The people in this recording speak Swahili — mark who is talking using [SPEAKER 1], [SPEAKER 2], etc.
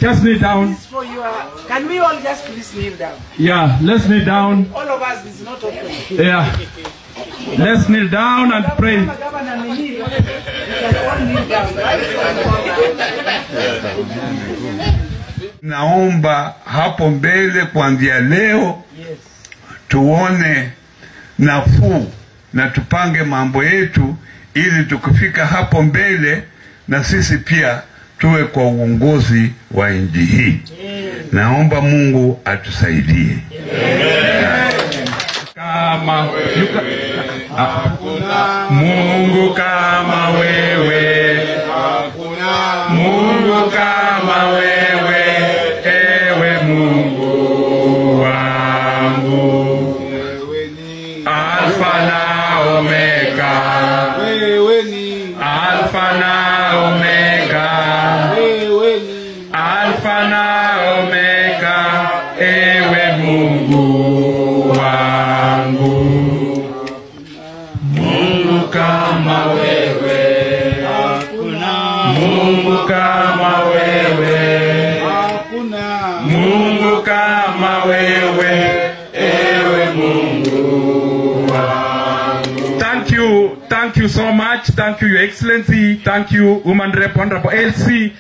[SPEAKER 1] Just kneel down.
[SPEAKER 2] For your, can we all just please kneel down?
[SPEAKER 1] Yeah, let's kneel down.
[SPEAKER 2] All of us is not open.
[SPEAKER 1] Yeah. Let's kneel down and pray.
[SPEAKER 2] You can all kneel down, right?
[SPEAKER 3] Naomba hapo mbele kuanzia leo tuone nafuu na tupange mambo yetu ili tukifika hapo mbele na sisi pia tuwe kwa uongozi wa nchi hii. Naomba Mungu atusaidie. Kama Mungu kama wewe, Mungu kama wewe, ewe Mungu wangu, Alfa na Omega, Alfa na Omega, Alfa na Omega, ewe Mungu wangu. Mungu kama wewe, Mungu kama wewe, Mungu kama wewe, ewe Mungu wangu. Thank you so much. Thank you, Your Excellency. Thank you, Woman Rep Honorable LC.